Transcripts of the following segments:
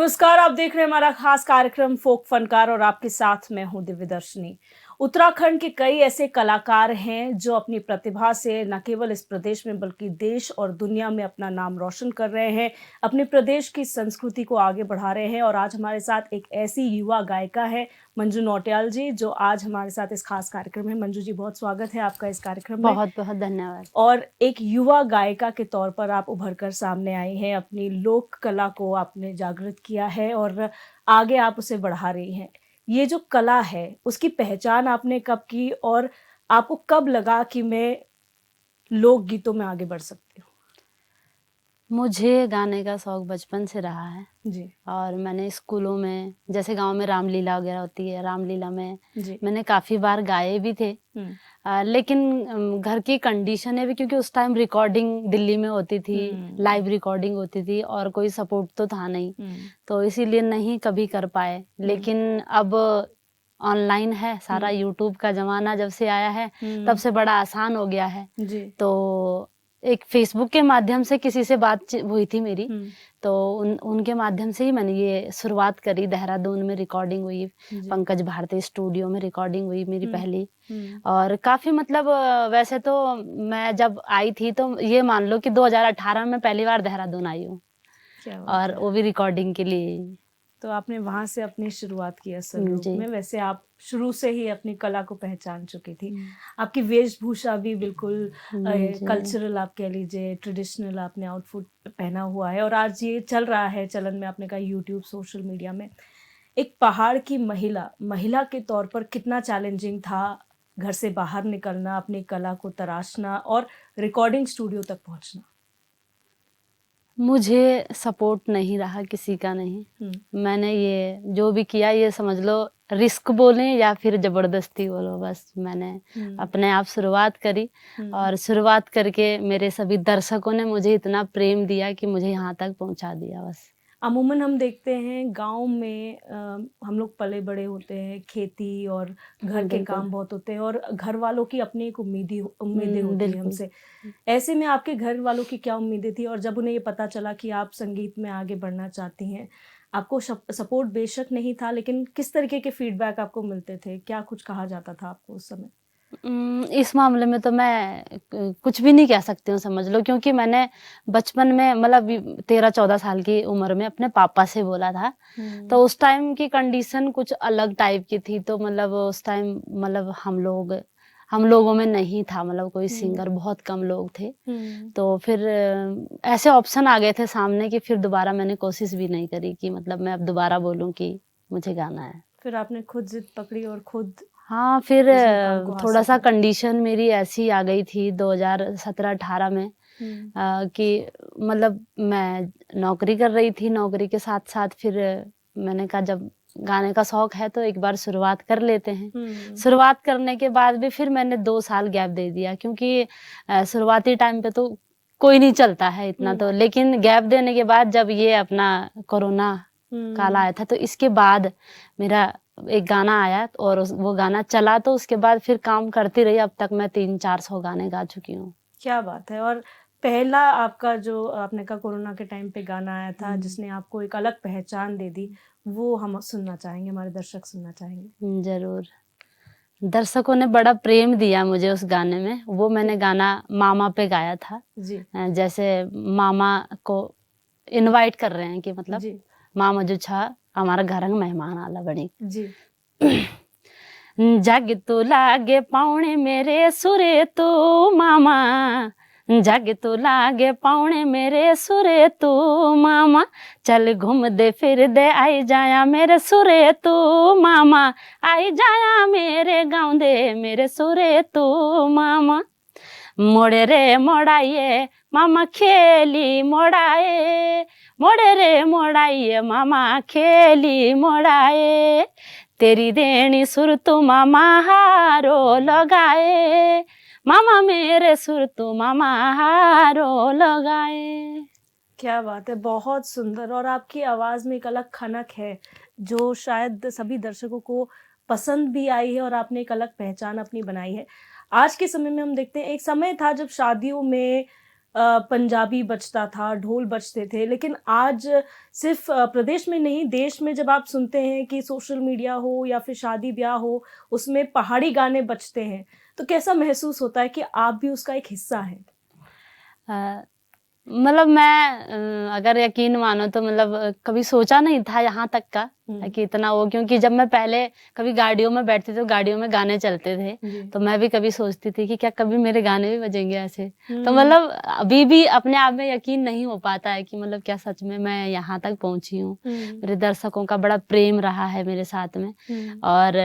नमस्कार, आप देख रहे हैं हमारा खास कार्यक्रम फोक फनकार और आपके साथ मैं हूं दिव्यदर्शनी। उत्तराखंड के कई ऐसे कलाकार हैं जो अपनी प्रतिभा से न केवल इस प्रदेश में बल्कि देश और दुनिया में अपना नाम रोशन कर रहे हैं, अपने प्रदेश की संस्कृति को आगे बढ़ा रहे हैं। और आज हमारे साथ एक ऐसी युवा गायिका है मंजू नौटियाल जी, जो आज हमारे साथ इस खास कार्यक्रम में। मंजू जी, बहुत स्वागत है आपका इस कार्यक्रम में। बहुत बहुत धन्यवाद। और एक युवा गायिका के तौर पर आप उभर कर सामने आई हैं, अपनी लोक कला को आपने जागृत किया है और आगे आप उसे बढ़ा रही हैं। ये जो कला है उसकी पहचान आपने कब की और आपको कब लगा कि मैं लोक गीतों में आगे बढ़ सकती हूँ? मुझे गाने का शौक बचपन से रहा है जी और मैंने स्कूलों में, जैसे गांव में रामलीला वगैरह होती है, रामलीला में जी। मैंने काफ़ी बार गाए भी थे। लेकिन घर की कंडीशन है भी, क्योंकि उस टाइम रिकॉर्डिंग दिल्ली में होती थी, लाइव रिकॉर्डिंग होती थी और कोई सपोर्ट तो था नहीं, तो इसीलिए नहीं कभी कर पाए। लेकिन अब ऑनलाइन है सारा, यूट्यूब का ज़माना जब से आया है तब से बड़ा आसान हो गया है। जी। तो एक फेसबुक के माध्यम से किसी से बात हुई थी मेरी, तो उनके माध्यम से ही मैंने ये शुरुआत करी। देहरादून में रिकॉर्डिंग हुई, पंकज भारती स्टूडियो में रिकॉर्डिंग हुई मेरी पहली। और काफ़ी मतलब वैसे तो मैं जब आई थी तो ये मान लो कि 2018 में पहली बार देहरादून आई हूँ, और वो भी रिकॉर्डिंग के लिए। तो आपने वहां से अपनी शुरुआत की असल रूप में। वैसे आप शुरू से ही अपनी कला को पहचान चुकी थी। आपकी वेशभूषा भी बिल्कुल कल्चरल, आप कह लीजिए ट्रेडिशनल, आपने आउटफिट पहना हुआ है और आज ये चल रहा है चलन में, आपने कहा यूट्यूब, सोशल मीडिया में। एक पहाड़ की महिला के तौर पर कितना चैलेंजिंग था घर से बाहर निकलना, अपनी कला को तराशना और रिकॉर्डिंग स्टूडियो तक पहुंचना? मुझे सपोर्ट नहीं रहा, किसी का नहीं। मैंने ये जो भी किया, ये समझ लो रिस्क बोलें या फिर जबरदस्ती बोलो, बस मैंने अपने आप शुरुआत करी। और शुरुआत करके मेरे सभी दर्शकों ने मुझे इतना प्रेम दिया कि मुझे यहाँ तक पहुँचा दिया। बस अमूमन हम देखते हैं गांव में हम लोग पले बड़े होते हैं, खेती और घर के काम बहुत होते हैं और घर वालों की अपनी एक उम्मीदें होती है हमसे। ऐसे में आपके घर वालों की क्या उम्मीदें थी और जब उन्हें ये पता चला कि आप संगीत में आगे बढ़ना चाहती हैं, आपको सपोर्ट बेशक नहीं था, लेकिन किस तरीके के फीडबैक आपको मिलते थे? क्या कुछ कहा जाता था आपको उस समय? इस मामले में तो मैं कुछ भी नहीं कह सकती हूँ, समझ लो, क्योंकि मैंने बचपन में मतलब 13-14 साल की उम्र में अपने पापा से बोला था। तो उस टाइम की कंडीशन कुछ अलग टाइप की थी, तो मतलब उस टाइम मतलब हम लोगों में नहीं था, मतलब कोई सिंगर, बहुत कम लोग थे। तो फिर ऐसे ऑप्शन आ गए थे सामने कि फिर दोबारा मैंने कोशिश भी नहीं करी कि मतलब मैं अब दोबारा बोलूं कि मुझे गाना है। फिर आपने खुद जिद पकड़ी और खुद हाँ, फिर थोड़ा सा कंडीशन मेरी ऐसी आ गई थी 2017-18 में कि मतलब मैं नौकरी कर रही थी, नौकरी के साथ साथ फिर मैंने कहा जब गाने का शौक है तो एक बार शुरुआत कर लेते हैं। शुरुआत करने के बाद भी फिर मैंने 2 साल गैप दे दिया, क्योंकि शुरुआती टाइम पे तो कोई नहीं चलता है इतना तो। लेकिन गैप देने के बाद जब ये अपना कोरोना काल आया था, तो इसके बाद मेरा एक गाना आया और वो गाना चला, तो उसके बाद फिर काम करती रही। अब तक मैं 300-400 गाने गा चुकी हूँ। क्या बात है। और पहला आपका जो आपने कहा कोरोना के टाइम पे गाना आया था जिसने आपको एक अलग पहचान दे दी, वो हम सुनना चाहेंगे, हमारे दर्शक सुनना चाहेंगे। जरूर। दर्शकों ने बड़ा प्रेम दिया मुझे उस गाने में। वो मैंने गाना मामा पे गाया था जी। जैसे मामा को इनवाइट कर रहे हैं कि मतलब जी। मामा जो छा हमारा घर में मेहमान आला बड़ी जी। जग तो लागे पाउणे मेरे सुरे तो मामा, जग तो लागे पाउणे मेरे सुरे तू मामा, चल घूम दे फिर दे आई जाया मेरे सुरे तू मामा, आई जाया मेरे गाँव दे मेरे सुरे तू मामा। मोड़े रे मोड़ाइए मामा खेली मोड़ाए, मोड़े रे मोड़ाइए मामा खेली मोड़ाए, तेरी देनी सुर तू मामा हारो लगाए, मामा मेरे सुर तू मामा हारो लगाए। क्या बात है, बहुत सुंदर। और आपकी आवाज में एक अलग खनक है जो शायद सभी दर्शकों को पसंद भी आई है और आपने एक अलग पहचान अपनी बनाई है। आज के समय में हम देखते हैं, एक समय था जब शादियों में पंजाबी बजता था, ढोल बजते थे, लेकिन आज सिर्फ प्रदेश में नहीं, देश में जब आप सुनते हैं कि सोशल मीडिया हो या फिर शादी ब्याह हो, उसमें पहाड़ी गाने बजते हैं, तो कैसा महसूस होता है कि आप भी उसका एक हिस्सा हैं? अ, मतलब मैं अगर यकीन मानो तो मतलब कभी सोचा नहीं था यहाँ तक का कि इतना हो, क्योंकि जब मैं पहले कभी गाड़ियों में बैठती थी तो गाड़ियों में गाने चलते थे, तो मैं भी कभी सोचती थी कि क्या कभी मेरे गाने भी बजेंगे ऐसे। तो मतलब अभी भी अपने आप में यकीन नहीं हो पाता है कि मतलब क्या सच में मैं यहाँ तक पहुंची हूँ। मेरे दर्शकों का बड़ा प्रेम रहा है मेरे साथ में, और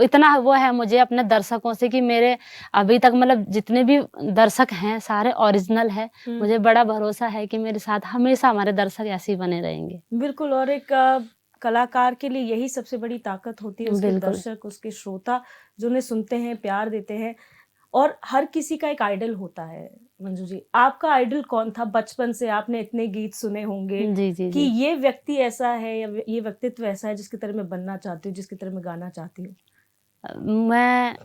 इतना वो है मुझे अपने दर्शकों से कि मेरे अभी तक मतलब जितने भी दर्शक हैं सारे ओरिजिनल है। मुझे बड़ा भरोसा है कि मेरे साथ हमेशा हमारे दर्शक ऐसे ही बने रहेंगे। बिल्कुल, और एक कलाकार के लिए यही सबसे बड़ी ताकत होती है, उसके दर्शक, उसके श्रोता जो उन्हें सुनते हैं, प्यार देते हैं, और हर किसी का एक आइडल होता है। मंजू जी, आपका आइडल कौन था? बचपन से आपने इतने गीत सुने होंगे कि ये व्यक्ति ऐसा है या ये व्यक्तित्व ऐसा है जिसकी तरह मैं बनना चाहती हूँ, जिसकी तरह मैं गाना चाहती हूँ। मैं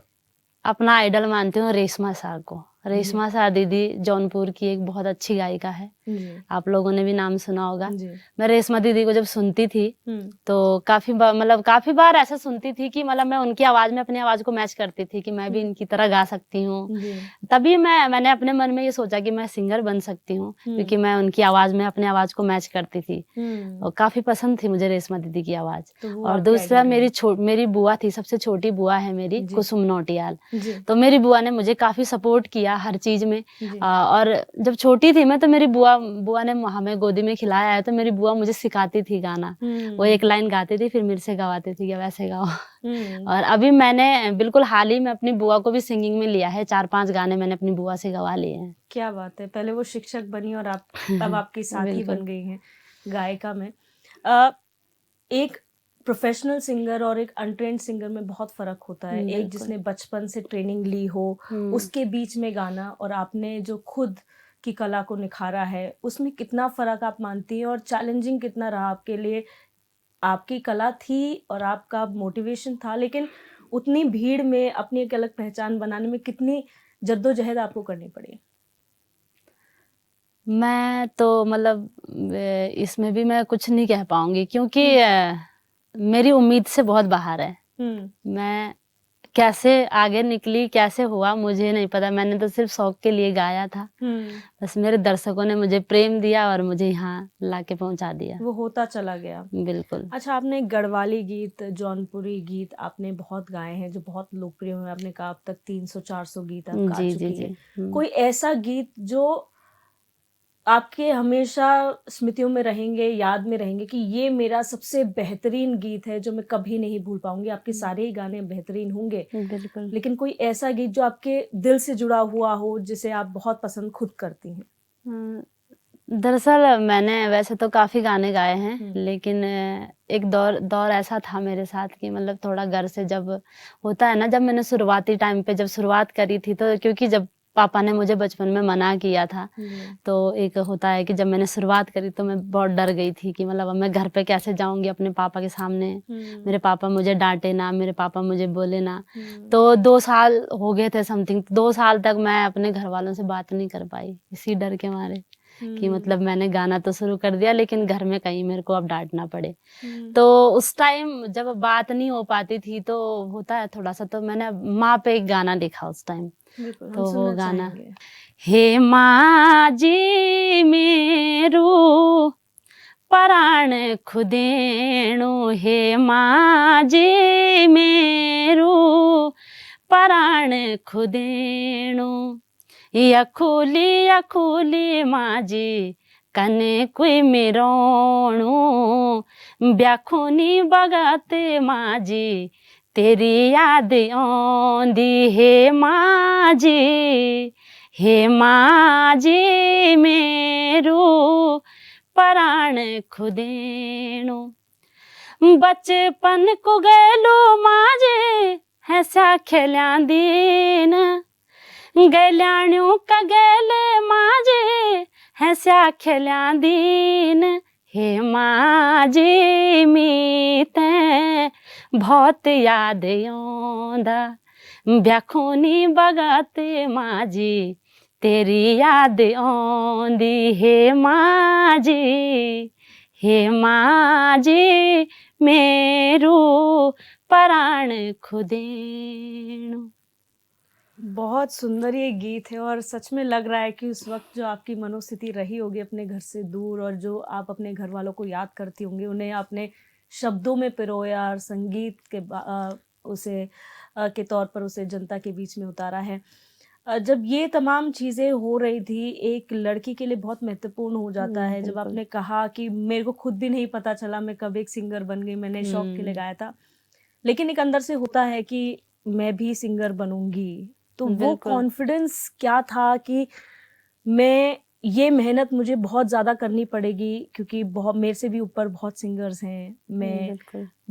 अपना आइडल मानती हूँ रेशमा शाह को। रेशमा शाह दीदी जौनपुर की एक बहुत अच्छी गायिका है, आप लोगों ने भी नाम सुना होगा। मैं रेशमा दीदी को जब सुनती थी तो काफी बार ऐसा सुनती थी कि मतलब मैं उनकी आवाज में अपनी आवाज को मैच करती थी कि मैं भी इनकी तरह गा सकती हूँ। तभी मैंने अपने मन में ये सोचा कि मैं सिंगर बन सकती हूँ, क्योंकि मैं उनकी आवाज में अपनी आवाज को मैच करती थी और काफी पसंद थी मुझे रेशमा दीदी की आवाज। और दूसरा मेरी बुआ थी, सबसे छोटी बुआ है मेरी, कुसुम नौटियाल। तो मेरी बुआ ने मुझे काफी सपोर्ट किया हर चीज में। और जब छोटी थी मैं तो मेरी बुआ ने हमें गोदी में खिलाया है, तो मेरी बुआ मुझे सिखाती थी गाना। वो एक लाइन गाती थी फिर मेरे से गवाती थी कि वैसे गाओ। और अभी मैंने बिल्कुल हाल ही में अपनी बुआ को भी सिंगिंग में लिया है, 4-5 गाने मैंने अपनी बुआ से गवा लिए हैं। क्या बात है, पहले वो शिक्षक बनी और आप अब आपकी साथी बन गई हैं गायिका में। एक प्रोफेशनल सिंगर और एक अनट्रेन्ड सिंगर में बहुत फर्क होता है। एक जिसने बचपन से ट्रेनिंग ली हो, उसके बीच में गाना, और आपने जो खुद की कला को निखारा है, उसमें कितना फर्क आप मानती हैं और चैलेंजिंग कितना रहा आपके लिए? आपकी कला थी और आपका मोटिवेशन था, लेकिन उतनी भीड़ में अपनी एक अलग पहचान बनाने में कितनी जद्दोजहद आपको करनी पड़ी? मैं तो मतलब इसमें भी मैं कुछ नहीं कह पाऊंगी, क्योंकि मेरी उम्मीद से बहुत बाहर है। मैं कैसे आगे निकली, कैसे हुआ मुझे नहीं पता। मैंने तो सिर्फ शौक के लिए गाया था, बस मेरे दर्शकों ने मुझे प्रेम दिया और मुझे यहाँ लाके पहुंचा दिया, वो होता चला गया। बिल्कुल। अच्छा, आपने गढ़वाली गीत, जौनपुरी गीत आपने बहुत गाए हैं जो बहुत लोकप्रिय हुए। आपने कहा अब तक 300-400 गीत आप गा चुकी हैं। कोई ऐसा गीत जो आपके हमेशा स्मृतियों में रहेंगे, याद में रहेंगे कि ये मेरा सबसे बेहतरीन गीत है जो मैं कभी नहीं भूल पाऊंगी? आपके सारे ही गाने बेहतरीन होंगे, बिल्कुल, लेकिन कोई ऐसा गीत जो आपके दिल से जुड़ा हुआ हो, जिसे आप बहुत पसंद खुद करती हैं? दरअसल मैंने वैसे तो काफी गाने गाए हैं, लेकिन एक दौर ऐसा था मेरे साथ कि मतलब थोड़ा घर से जब होता है ना, जब मैंने शुरुआती टाइम पे जब शुरुआत करी थी, तो क्योंकि जब पापा ने मुझे बचपन में मना किया था, तो एक होता है कि जब मैंने शुरुआत करी तो मैं बहुत डर गई थी कि मतलब अब मैं घर पे कैसे जाऊंगी अपने पापा के सामने, मेरे पापा मुझे डांटे ना, मेरे पापा मुझे बोले ना। तो 2 साल हो गए थे समथिंग, 2 साल तक मैं अपने घर वालों से बात नहीं कर पाई इसी डर के मारे कि मतलब मैंने गाना तो शुरू कर दिया लेकिन घर में कहीं मेरे को अब डांटना पड़े। तो उस टाइम जब बात नहीं हो पाती थी तो होता है थोड़ा सा, तो मैंने माँ पे एक गाना लिखा उस टाइम। तो वो गाना, हे माँ जी मेरो प्राण खुदेणु, हे माँ जी मेरो प्राण खुदेणु, अखोली माजी कने कोई मिरोणु, ब्याखुनी बगाते माजी तेरी याद आंदी, हे माजी, हे माजी मेरो प्राण खुदेणु, बचपन को गैलो माजे हैसा खेल्या दीन, गैल्याणियों का गैले माजे हैसा खेल्या दीन, हे माजी मीते बहुत याद आंदा, ब्याखोनी बगाते माजी तेरी याद आंदी हे माँ जी मेरू प्राण खुदेणु। बहुत सुंदर ये गीत है और सच में लग रहा है कि उस वक्त जो आपकी मनोस्थिति रही होगी अपने घर से दूर और जो आप अपने घर वालों को याद करती होंगी, उन्हें आपने शब्दों में पिरोया और संगीत के उसे के तौर पर उसे जनता के बीच में उतारा है। जब ये तमाम चीज़ें हो रही थी, एक लड़की के लिए बहुत महत्वपूर्ण हो जाता है जब आपने कहा कि मेरे को खुद भी नहीं पता चला मैं कब एक सिंगर बन गई, मैंने शौक के लिए गाया था, लेकिन एक अंदर से होता है कि मैं भी सिंगर बनूंगी। तो वो कॉन्फिडेंस क्या था कि मैं ये मेहनत मुझे बहुत ज़्यादा करनी पड़ेगी क्योंकि बहुत मेरे से भी ऊपर बहुत सिंगर्स हैं, मैं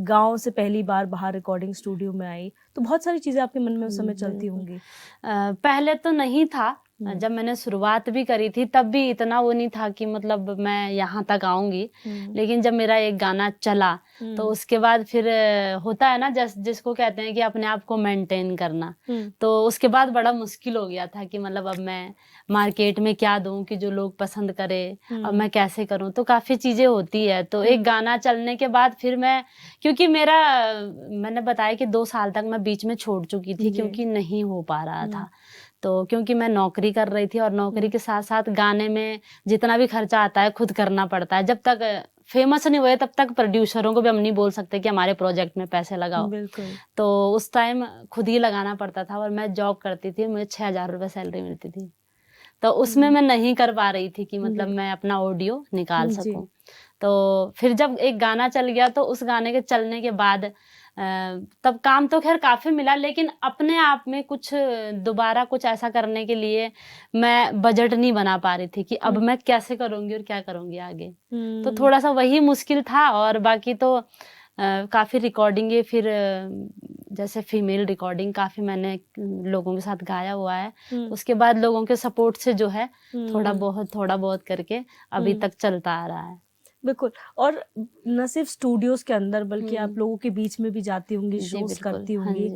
गांव से पहली बार बाहर रिकॉर्डिंग स्टूडियो में आई, तो बहुत सारी चीज़ें आपके मन में उस समय चलती होंगी। पहले तो नहीं था, जब मैंने शुरुआत भी करी थी तब भी इतना वो नहीं था कि मतलब मैं यहाँ तक आऊंगी, लेकिन जब मेरा एक गाना चला तो उसके बाद फिर होता है ना जिसको कहते हैं कि अपने आप को मेंटेन करना, तो उसके बाद बड़ा मुश्किल हो गया था कि मतलब अब मैं मार्केट में क्या दूं कि जो लोग पसंद करे, अब मैं कैसे करूं, तो काफी चीजें होती है। तो एक गाना चलने के बाद फिर मैं, क्योंकि मैंने बताया कि 2 साल तक मैं बीच में छोड़ चुकी थी क्योंकि नहीं हो पा रहा था, तो क्योंकि मैं नौकरी कर रही थी और नौकरी के साथ साथ गाने में जितना भी खर्चा आता है खुद करना पड़ता है। जब तक फेमस नहीं हुए तब तक प्रोड्यूसरों को भी हम नहीं बोल सकते कि हमारे प्रोजेक्ट में पैसे लगाओ, तो उस टाइम खुद ही लगाना पड़ता था। और मैं जॉब करती थी, मुझे 6,000 रुपये सैलरी मिलती थी, तो उसमें मैं नहीं कर पा रही थी कि मतलब मैं अपना ऑडियो निकाल सकूं। तो फिर जब एक गाना चल गया तो उस गाने के चलने के बाद तब काम तो खैर काफी मिला, लेकिन अपने आप में कुछ दोबारा कुछ ऐसा करने के लिए मैं बजट नहीं बना पा रही थी कि अब मैं कैसे करूंगी और क्या करूंगी आगे। तो थोड़ा सा वही मुश्किल था, और बाकी तो काफी रिकॉर्डिंग है, फिर जैसे फीमेल रिकॉर्डिंग काफी मैंने लोगों के साथ गाया हुआ है। उसके बाद लोगों के सपोर्ट से जो है थोड़ा बहुत करके अभी तक चलता आ रहा है। बिल्कुल, और न सिर्फ स्टूडियोज के अंदर बल्कि आप लोगों के बीच में भी जाती होंगी, शोज करती होंगी,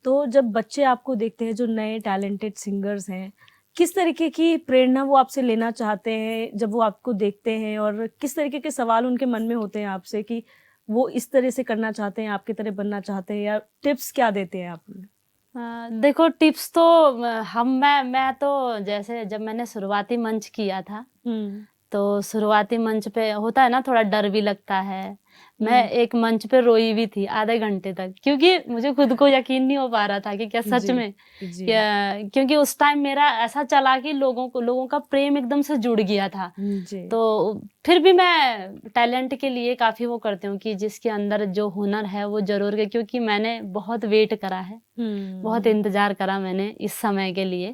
तो जब बच्चे आपको देखते हैं जो नए टैलेंटेड सिंगर्स हैं, किस तरीके की प्रेरणा वो आपसे लेना चाहते हैं जब वो आपको देखते हैं, और किस तरीके के सवाल उनके मन में होते हैं आपसे कि वो इस तरह से करना चाहते हैं, आपकी तरह बनना चाहते हैं, या टिप्स क्या देते हैं आप? देखो टिप्स तो मैं तो जैसे जब मैंने शुरुआती मंच किया था तो शुरुआती मंच पे होता है ना, थोड़ा डर भी लगता है। मैं एक मंच पे रोई भी थी आधे घंटे तक, क्योंकि मुझे खुद को यकीन नहीं हो पा रहा था कि क्या सच में क्योंकि उस टाइम मेरा ऐसा चला कि लोगों का प्रेम एकदम से जुड़ गया था। तो फिर भी मैं टैलेंट के लिए काफी वो करती हूँ कि जिसके अंदर जो हुनर है वो जरूर है, क्योंकि मैंने बहुत वेट करा है, बहुत इंतजार करा मैंने इस समय के लिए।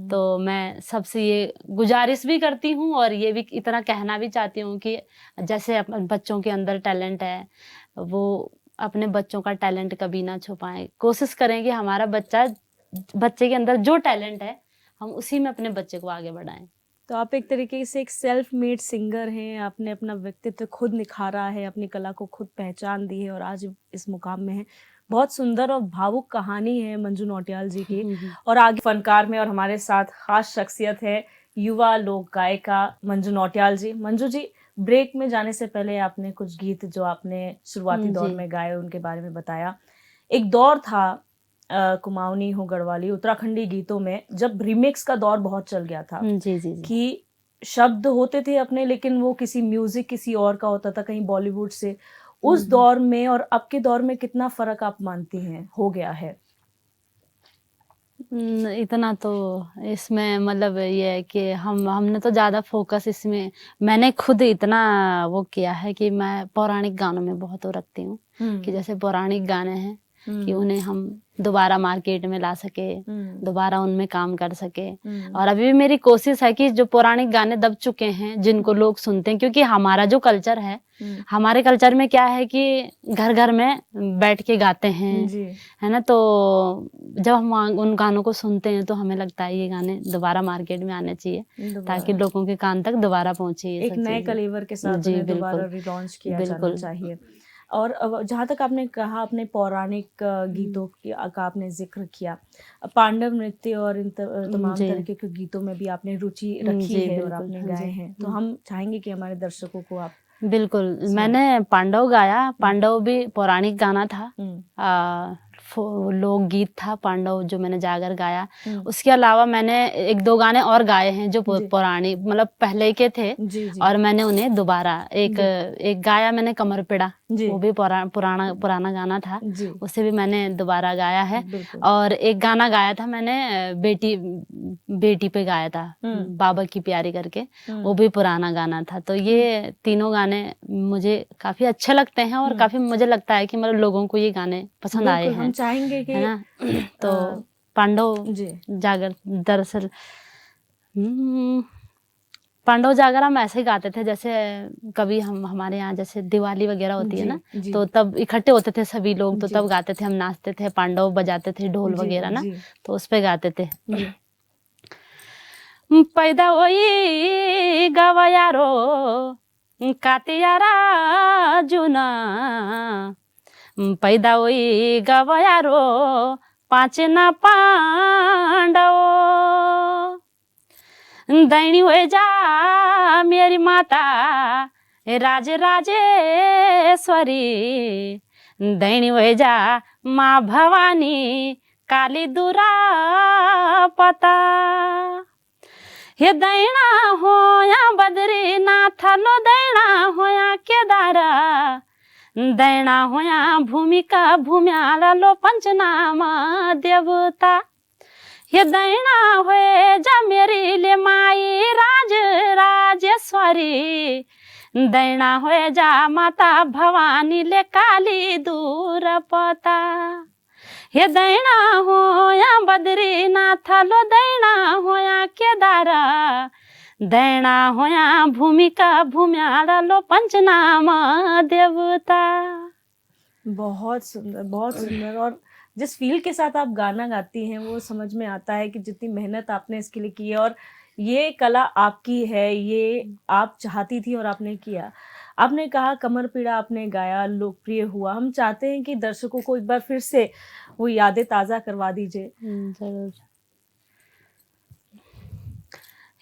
तो मैं सबसे ये गुजारिश भी करती हूँ और ये भी इतना कहना भी चाहती हूँ कि जैसे बच्चों के अंदर टैलेंट है, वो अपने बच्चों का टैलेंट कभी ना छुपाएं। कोशिश करें कि हमारा बच्चे के अंदर जो टैलेंट है हम उसी में अपने बच्चे को आगे बढ़ाएं। तो आप एक तरीके से एक सेल्फ मेड सिंगर हैं, आपने अपना व्यक्तित्व खुद निखारा है, अपनी कला को खुद पहचान दी है और आज इस मुकाम में है। बहुत सुंदर और भावुक कहानी है मंजू नौटियाल जी की। और आगे फनकार में और हमारे साथ खास शख्सियत है युवा लोक गायिका मंजू नौटियाल जी। मंजू जी, ब्रेक में जाने से पहले आपने कुछ गीत जो आपने शुरुआती दौर में गाए उनके बारे में बताया। एक दौर था कुमाऊनी हो गढ़वाली उत्तराखंडी गीतों में जब रिमिक्स का दौर बहुत चल गया था कि शब्द होते थे अपने, लेकिन वो किसी म्यूजिक किसी और का होता था, कहीं बॉलीवुड से। उस दौर में और अब के दौर में कितना फर्क आप मानती हैं हो गया है? इतना तो इसमें मतलब ये है कि हमने तो ज्यादा फोकस इसमें, मैंने खुद इतना वो किया है कि मैं पौराणिक गानों में बहुत वो रखती हूँ कि जैसे पौराणिक गाने हैं कि उन्हें हम दोबारा मार्केट में ला सके, दोबारा उनमें काम कर सके। और अभी भी मेरी कोशिश है कि जो पौराणिक गाने दब चुके हैं जिनको लोग सुनते हैं, क्योंकि हमारा जो कल्चर है, हमारे कल्चर में क्या है कि घर घर में बैठ के गाते हैं, है ना। तो जब हम उन गानों को सुनते हैं तो हमें लगता है ये गाने दोबारा मार्केट में आने चाहिए ताकि लोगों के कान तक दोबारा पहुंचे, एक नए कलेवर के साथ दोबारा रिलॉन्च किया जाना चाहिए। और जहाँ तक आपने कहा, अपने पौराणिक गीतों का आपने जिक्र किया, पांडव नृत्य और इन तमाम जी। तरह के गीतों में भी आपने रुचि रखी जी, है और बिल्कुल। आपने हाँ गाए जी। हैं, तो हम चाहेंगे कि हमारे दर्शकों को आप बिल्कुल, सुनाएं। मैंने पांडव गाया। पांडव भी पौराणिक गाना था, लोकगीत था पांडव, जो मैंने जाकर गाया। उसके अलावा मैंने 1-2 गाने और गाए हैं जो जी। पौराणिक मतलब पहले के थे, जी जी और मैंने उन्हें दोबारा एक गाया मैंने, कमर पेड़ा, जी वो भी पुराना गाना था, जी उसे भी मैंने दोबारा गाया है। बिल्कुल। और एक गाना गाया था मैंने बेटी पे गाया था, बाबा की प्यारी करके, वो भी पुराना गाना था। तो ये तीनों गाने मुझे काफी अच्छे लगते हैं, और काफी मुझे लगता है कि मतलब लोगों को ये गाने पसंद आए बिल्कुल, हम हैं, चाहेंगे कि है ना। तो पांडव जी जागर, दरअसल पांडव जागर हम ऐसे ही गाते थे, जैसे कभी हमारे यहाँ जैसे दिवाली वगैरह होती है जी ना, जी तो तब इकट्ठे होते थे सभी लोग, तो जी तब गाते थे, हम नाचते थे, पांडव बजाते थे ढोल जी वगैरह ना, जी तो उस पे गाते थे। जी पैदा होई गवयारो कातियारा जुना, पैदा होई गवयारो पाँच न पांडव, दैनी हो जा मेरी माता राज राजेश्वरी, दैनी हो जा माँ भवानी काली दुरा पता, हे दैना होया बद्रीनाथ लो, दैना होया केदारा, दैना होया भूमिका भूम्याला लो पंचनामा देवता, हे दैना होए जा मेरी ले माई राज राजेश्वरी, दैना होए जा माता भवानी ले काली दूर पता, हे दैना होया बद्रीनाथ लो, दैना होया केदारा, दैना होया भूमिका भूम्याला लो पंचनामा देवता। बहुत सुंदर, बहुत सुंदर। और जिस फील के साथ आप गाना गाती हैं वो समझ में आता है कि जितनी मेहनत आपने इसके लिए की है, और ये कला आपकी है, ये आप चाहती थी और आपने किया। आपने कहा कमर पीड़ा आपने गाया, लोकप्रिय हुआ। हम चाहते हैं कि दर्शकों को एक बार फिर से वो यादें ताज़ा करवा दीजिए। जरूर।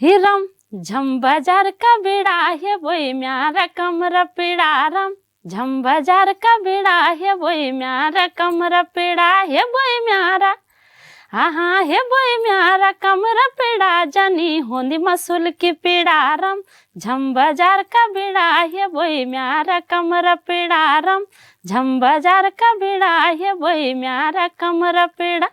हिरम झम बाजार का बेड़ा है वही म्यारा कमर पीड़ारम, झम बाजार का बेड़ा है वही म्यारा कमर पीड़ा है वही म्यारा, हाँ है वही म्यारा कमर पीड़ा, जानी होंदी मसूल की पीड़ारम, झम बाजार का बेड़ा है वही म्यारा कमर पीड़ारम, झम बाजार का बेड़ा है वही म्यारा कमर पीड़ा,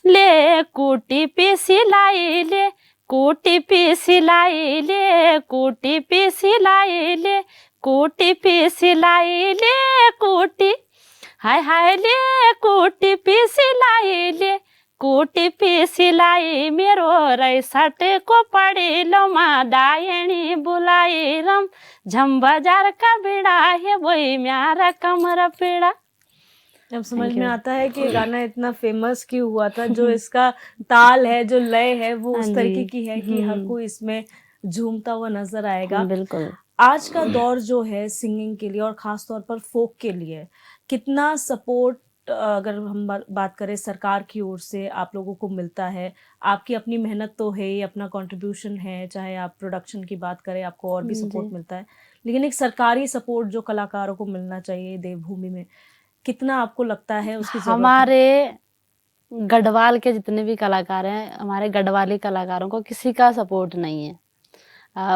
ले कूटी पे सिलाई ले, कूटी पे सिलाई ले, कूटी पे सिलाई ले, कूटी पे सिलाई ले, कूटी हाय हाय ले, कूटी पे सिलाई ले, कूटी पे सिलाई मेरो रैसट को पड़ी लो माँ दायणी बुलाई रम, झम बाजार का बेड़ा है वही म्यारा कमर पीड़ा। अब समझ में आता है कि गाना इतना फेमस क्यों हुआ था। जो इसका ताल है, जो लय है, वो उस तरीके की है कि हर कोई इसमें झूमता हुआ नजर आएगा। बिल्कुल। आज का दौर जो है सिंगिंग के लिए और खास तौर पर फोक के लिए, कितना सपोर्ट अगर हम बात करें सरकार की ओर से आप लोगों को मिलता है? आपकी अपनी मेहनत तो है ही, अपना कंट्रीब्यूशन है, चाहे आप प्रोडक्शन की बात करें आपको और भी सपोर्ट मिलता है, लेकिन एक सरकारी सपोर्ट जो कलाकारों को मिलना चाहिए देवभूमि में, कितना आपको लगता है उसकी जरूरत है? हमारे गढ़वाल के जितने भी कलाकार हैं, हमारे गढ़वाली कलाकारों को किसी का सपोर्ट नहीं है,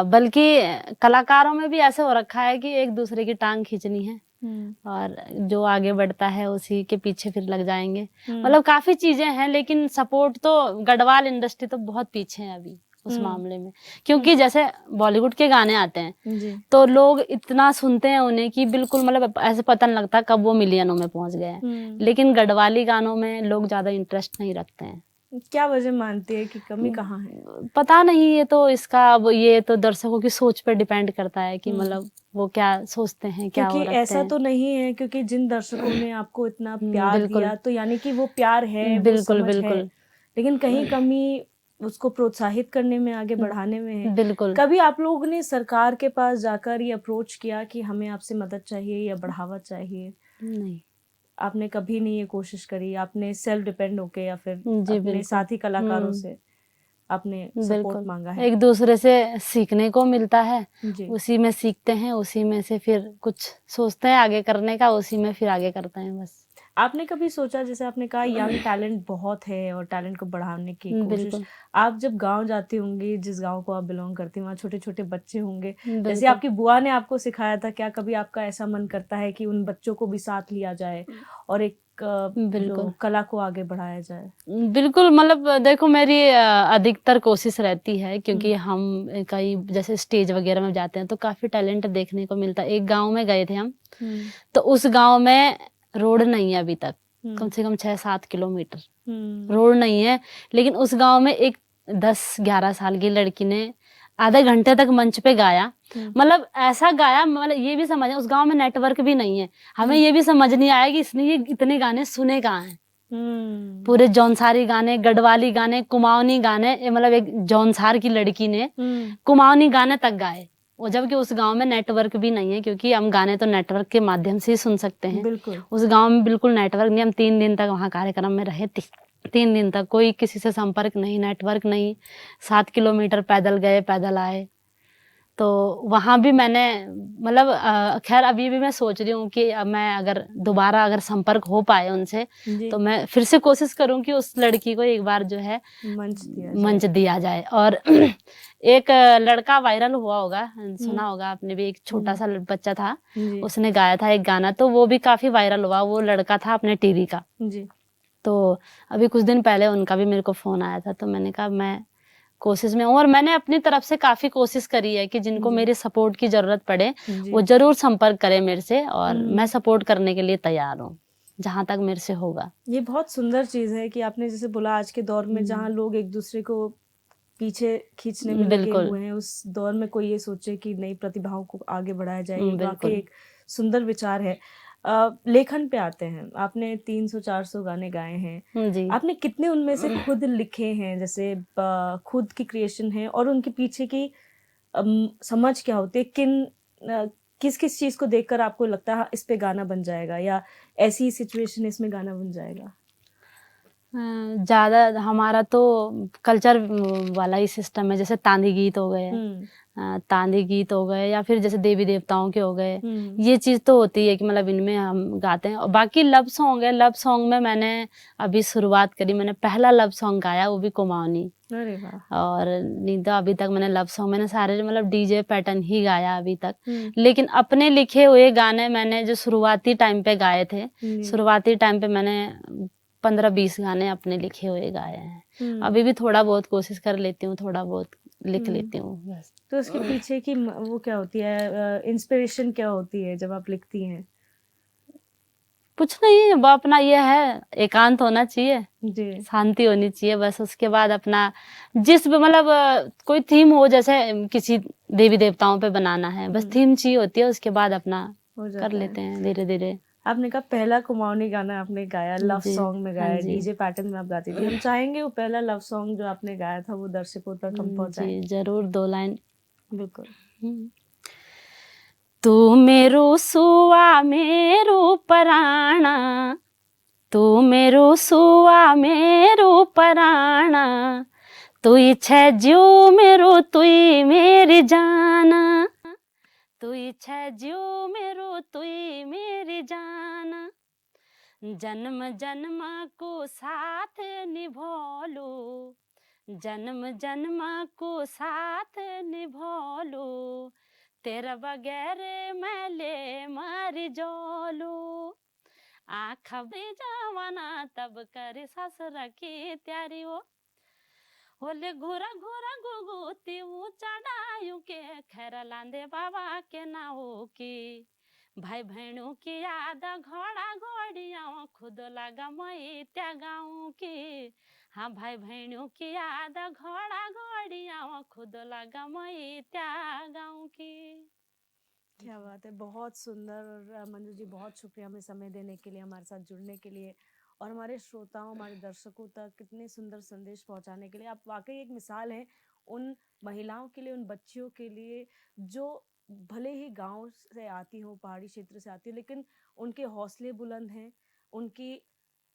बल्कि कलाकारों में भी ऐसे हो रखा है कि एक दूसरे की टांग खींचनी है, और जो आगे बढ़ता है उसी के पीछे फिर लग जाएंगे। मतलब काफी चीजें हैं, लेकिन सपोर्ट तो गढ़वाल इंडस्ट्री तो बहुत पीछे है अभी उस मामले में, क्योंकि जैसे बॉलीवुड के गाने आते हैं तो लोग इतना सुनते हैं उन्हें कि बिल्कुल मतलब ऐसे पता नहीं लगता कब वो मिलियनों में पहुंच गए हैं, लेकिन गढ़वाली गानों में लोग ज्यादा इंटरेस्ट नहीं रखते हैं। क्या वजह मानती है कि कमी कहाँ है? पता नहीं, ये तो इसका ये तो दर्शकों की सोच पर डिपेंड करता है कि मतलब वो क्या सोचते हैं, क्या क्योंकि ऐसा तो नहीं है, क्योंकि जिन दर्शकों ने आपको इतना प्यार दिया तो यानी कि वो प्यार है, बिल्कुल वो समझ है, लेकिन कहीं कमी उसको प्रोत्साहित करने में, आगे बढ़ाने में है। बिल्कुल। कभी आप लोगों ने सरकार के पास जाकर ये अप्रोच किया कि हमें आपसे मदद चाहिए या बढ़ावा चाहिए? नहीं। आपने कभी नहीं ये कोशिश करी? आपने सेल्फ डिपेंड होके या फिर जी अपने बिल्कुल। साथी कलाकारों से आपने सपोर्ट बिल्कुल, मांगा है? एक दूसरे से सीखने को मिलता है, जी। उसी में सीखते हैं, उसी में से फिर कुछ सोचते हैं आगे करने का, उसी में फिर आगे करते हैं बस। आपने कभी सोचा, जैसे आपने कहा यंग टैलेंट बहुत है और टैलेंट को बढ़ाने की कोशिश, बिल्कुल, आप जब गांव जाती होंगी, जिस गांव को आप बिलोंग करती हैं, वहाँ छोटे छोटे बच्चे होंगे, जैसे बिल्कुल, आपकी बुआ ने आपको सिखाया था, क्या कभी आपका ऐसा मन करता है कि उन बच्चों को भी साथ लिया जाए और एक जो बिल्कुल। कला को आगे बढ़ाया जाए? बिल्कुल, मतलब देखो मेरी अधिकतर कोशिश रहती है, क्योंकि हम कई जैसे स्टेज वगैरह में जाते हैं तो काफ़ी टैलेंट देखने को मिलता है। एक गाँव में गए थे हम, तो उस गाँव में रोड नहीं है अभी तक, कम से कम 6-7 किलोमीटर रोड नहीं है, लेकिन उस गाँव में एक 10-11 साल की लड़की ने आधे घंटे तक मंच पे गाया। मतलब ऐसा गाया, मतलब ये भी समझ, उस गाँव में नेटवर्क भी नहीं है। हमें ये भी समझ नहीं आया कि इसने ये इतने गाने सुने कहाँ हैं। पूरे जौनसारी गाने, गढ़वाली गाने, कुमाऊनी गाने, मतलब एक जौनसार की लड़की ने कुमाऊनी गाने तक गाए, और जबकि उस गांव में नेटवर्क भी नहीं है, क्योंकि हम गाने तो नेटवर्क के माध्यम से ही सुन सकते हैं। बिल्कुल। उस गांव में बिल्कुल नेटवर्क नहीं। हम 3 दिन तक वहाँ कार्यक्रम में रहे, 3 दिन तक कोई किसी से संपर्क नहीं, नेटवर्क नहीं। 7 किलोमीटर पैदल गए, पैदल आए। तो वहाँ भी मैंने मतलब खैर अभी भी मैं सोच रही हूँ कि अब मैं अगर दोबारा अगर संपर्क हो पाए उनसे, जी। तो मैं फिर से कोशिश करूँ कि उस लड़की को एक बार जो है मंच दिया जाए। और एक लड़का वायरल हुआ होगा, सुना होगा आपने भी, एक छोटा सा बच्चा था, उसने गाया था एक गाना, तो वो भी काफी वायरल हुआ। वो लड़का था अपने टीवी का। जी। तो अभी कुछ दिन पहले उनका भी मेरे को फोन आया था, तो मैंने कहा मैं कोशिश में हूँ, और मैंने अपनी तरफ से काफी कोशिश करी है कि जिनको मेरे सपोर्ट की जरूरत पड़े वो जरूर संपर्क करें मेरे से, और मैं सपोर्ट करने के लिए तैयार हूँ जहाँ तक मेरे से होगा। ये बहुत सुंदर चीज है कि आपने जैसे बोला, आज के दौर में जहाँ लोग एक दूसरे को पीछे खींचने में लगे हुए हैं, उस दौर में कोई ये सोचे कि नई प्रतिभाओं को आगे बढ़ाया जाए, ये वाकई एक सुंदर विचार है। लेखन पे आते हैं, आपने 300-400 गाने गाए हैं जी। आपने कितने उनमें से खुद लिखे हैं, जैसे खुद की क्रिएशन है, और उनके पीछे की समझ क्या होती है? किस किस चीज को देखकर आपको लगता है इस पे गाना बन जाएगा, या ऐसी सिचुएशन इसमें गाना बन जाएगा? ज्यादा हमारा तो कल्चर वाला ही सिस्टम है, जैसे तांदी गीत हो गए, तांदी गीत हो गए, या फिर जैसे देवी देवताओं के हो गए। ये चीज तो होती है कि मतलब इनमें हम गाते हैं। और बाकी लव सॉन्ग है, लव सॉन्ग में मैंने अभी शुरुआत करी, मैंने पहला लव सॉन्ग गाया, वो भी कुमाऊनी। अरे वाह। और नहीं तो अभी तक मैंने लव सॉन्ग मैंने सारे मतलब डीजे पैटर्न ही गाया अभी तक। लेकिन अपने लिखे हुए गाने मैंने जो शुरुआती टाइम पे गाए थे, शुरुआती टाइम पे मैंने 15-20 गाने अपने लिखे हुए गाए हैं। अभी भी थोड़ा बहुत कोशिश कर लेती हूँ, थोड़ा बहुत लिख लेती हूँ बस। तो उसके पीछे की वो क्या होती है, इंस्पिरेशन क्या होती है जब आप लिखती हैं? कुछ नहीं, वो अपना ये है, एकांत होना चाहिए, जी। शांति होनी चाहिए बस। उसके बाद अपना जिस मतलब कोई थीम हो, जैसे किसी देवी देवताओं पे बनाना है, बस थीम चाहिए होती है, उसके बाद अपना कर लेते हैं धीरे धीरे। आपने कहा पहला कुमाऊनी गाना आपने गाया, लव सॉन्ग में गाया, डीजे पैटर्न में आप गाती थी। हम चाहेंगे वो पहला लव सॉन्ग जो आपने गाया था वो दर्शकों तक हम पहुंचाएं। जरूर, 2 लाइन। बिल्कुल। तू मेरो सुआ मेरो पराणा, तू मेरो सुआ मेरो पराणा, तुई छे ज्यो मेरो तुई मेरी जाना, तुई छे ज्यो मेरो तुई मेरी जाना, जन्म जन्म को साथ निभोलू, जन्म जन्म को साथ निभोलू, तेरा बगैर मैं ले मर जोलू, आँख भी जवाना तब करे ससुर की त्यारी हो, होले घोरा घोरा गुगुती ऊंचा डायू के, खैर लांदे बाबा के नाओ की, भाई बहनों की याद घोड़ा घोड़िया खुद लगा मई त्या गाँव की, हाँ भाई बहनों की याद घोड़ा घोड़िया खुद लगा मई त्या गाँव की। क्या बात है, बहुत सुंदर। और मंजू जी बहुत शुक्रिया हमें समय देने के लिए, हमारे साथ जुड़ने के लिए, और हमारे श्रोताओं, हमारे दर्शकों तक कितने सुंदर संदेश पहुंचाने के लिए आप वाकई एक मिसाल हैं उन महिलाओं के लिए, उन बच्चियों के लिए जो भले ही गांव से आती हो, पहाड़ी क्षेत्र से आती हो, लेकिन उनके हौसले बुलंद हैं, उनकी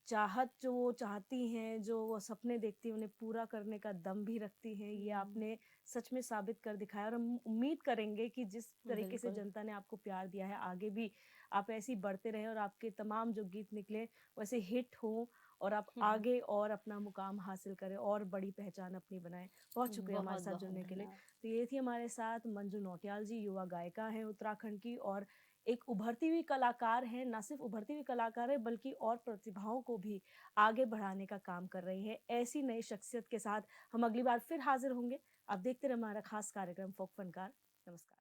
चाहत जो वो चाहती हैं, जो वो सपने देखती हैं, उन्हें पूरा करने का दम भी रखती हैं। ये आपने सच में साबित कर दिखाया और हम उम्मीद करेंगे कि जिस तरीके से बिल्कुल। जनता ने आपको प्यार दिया है, आगे भी आप ऐसे ही बढ़ते रहें और आपके तमाम जो गीत निकले वैसे हिट हों और आप आगे और अपना मुकाम हासिल करें और बड़ी पहचान अपनी बनाएं। बहुत शुक्रिया हमारे बहुत साथ बहुत जुड़ने के लिए। धन्यवाद। तो ये थी हमारे साथ मंजू नौटियाल जी, युवा गायिका हैं उत्तराखंड की और एक उभरती हुई कलाकार हैं, ना सिर्फ उभरती हुई कलाकार है बल्कि और प्रतिभाओं को भी आगे बढ़ाने का काम कर रही हैं। ऐसी नई शख्सियत के साथ हम अगली बार फिर हाजिर होंगे। आप देखते रहे हमारा खास कार्यक्रम फोक फनकार। नमस्कार।